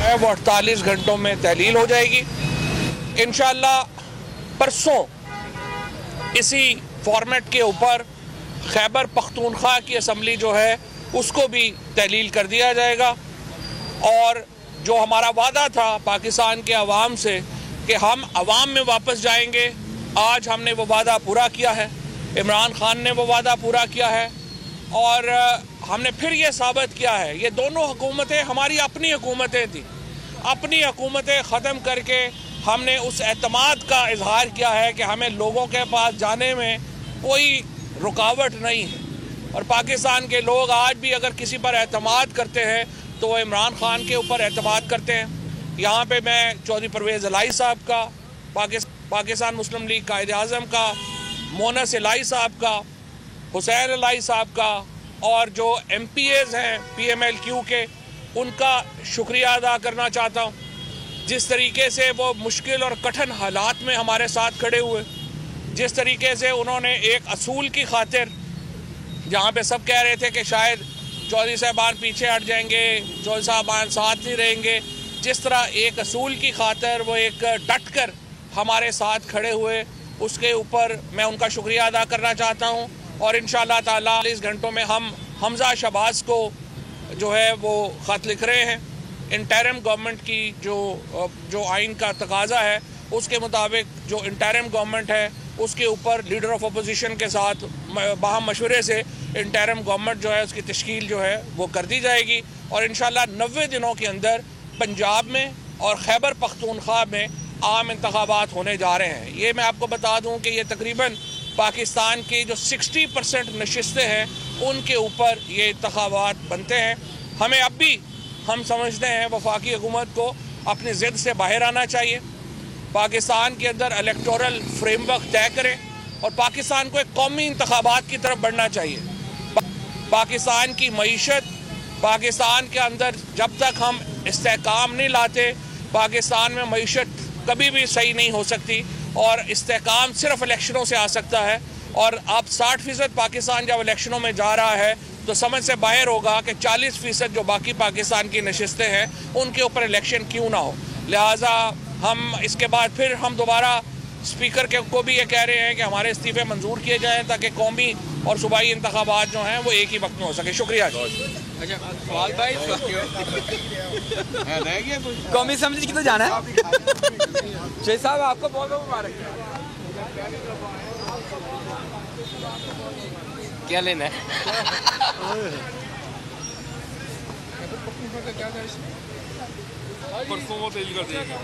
है वो 48 घंटों में तहलील हो जाएगी। इंशाअल्लाह परसों इसी फॉर्मेट के ऊपर खैबर पख्तूनख्वा की असम्बली जो है उसको भी तहलील कर दिया जाएगा। और जो हमारा वादा था पाकिस्तान के अवाम से कि हम अवाम में वापस जाएंगे, आज हमने वो वादा पूरा किया है। इमरान खान ने वो वादा पूरा किया है और हमने फिर ये साबित किया है, ये दोनों हुकूमतें हमारी अपनी हुकूमतें थी, अपनी हुकूमतें ख़त्म करके हमने उस एतमाद का इजहार किया है कि हमें लोगों के पास जाने में कोई रुकावट नहीं है। और पाकिस्तान के लोग आज भी अगर किसी पर एतमाद करते हैं तो वो इमरान खान के ऊपर एतमाद करते हैं। यहाँ पे मैं चौधरी परवेज़ इलाही साहब का, पाकिस्तान मुस्लिम लीग कायद आज़म का, मोनस इलाही साहब का, हुसैन इलाही साहब का और जो MPAs हैं PMLQ के, उनका शुक्रिया अदा करना चाहता हूँ। जिस तरीके से वो मुश्किल और कठिन हालात में हमारे साथ खड़े हुए, जिस तरीके से उन्होंने एक असूल की खातिर, जहाँ पे सब कह रहे थे कि शायद चौधरी साहबान पीछे हट जाएंगे, चौधरी साहबान साथ नहीं रहेंगे, जिस तरह एक असूल की खातिर वो एक डट कर हमारे साथ खड़े हुए, उसके ऊपर मैं उनका शुक्रिया अदा करना चाहता हूँ। और इंशाअल्लाह ताला इस घंटों में हम हमजा शहबाज को जो है वो ख़त लिख रहे हैं। इंटरिम गवर्नमेंट की जो आइन का तकाजा है उसके मुताबिक जो इंटरिम गवर्नमेंट है उसके ऊपर लीडर ऑफ अपोजिशन के साथ बाहम मशवरे से इंटरिम गवर्नमेंट जो है उसकी तश्कील जो है वो कर दी जाएगी। और इंशाअल्लाह 90 दिनों के अंदर पंजाब में और खैबर पख्तूनख्वा में आम इंतखाबात होने जा रहे हैं। ये मैं आपको बता दूं कि ये तकरीबन पाकिस्तान की जो 60% नशिस्तें हैं उनके ऊपर ये इंतखाबात बनते हैं। हमें अब भी हम समझते हैं वफाकी हुकूमत को अपनी ज़िद से बाहर आना चाहिए, पाकिस्तान के अंदर इलेक्टोरल फ्रेमवर्क तय करें और पाकिस्तान को एक कौमी इंतखाबात की तरफ बढ़ना चाहिए। पाकिस्तान की मईशत, पाकिस्तान के अंदर जब तक हम इस्तेहकाम नहीं लाते, पाकिस्तान में मईशत कभी भी सही नहीं हो सकती और इस्तेहकाम सिर्फ इलेक्शनों से आ सकता है। और अब 60% पाकिस्तान जब इलेक्शनों में जा रहा है तो समझ से बाहर होगा कि 40% जो बाकी पाकिस्तान की नशिस्तें हैं उनके ऊपर इलेक्शन क्यों ना हो। लिहाजा हम इसके बाद फिर हम दोबारा स्पीकर को भी ये कह रहे हैं कि हमारे इस्तीफे मंजूर किए जाएँ ताकि कौमी और सूबाई इंतखाबात जो हैं वो एक ही वक्त में हो सके। शुक्रिया। कौमी असम्बली की तो जाना है शेख साहब, आपको बहुत बहुत मुबारक। क्या लेना है? परसों वो तेज कर देगा।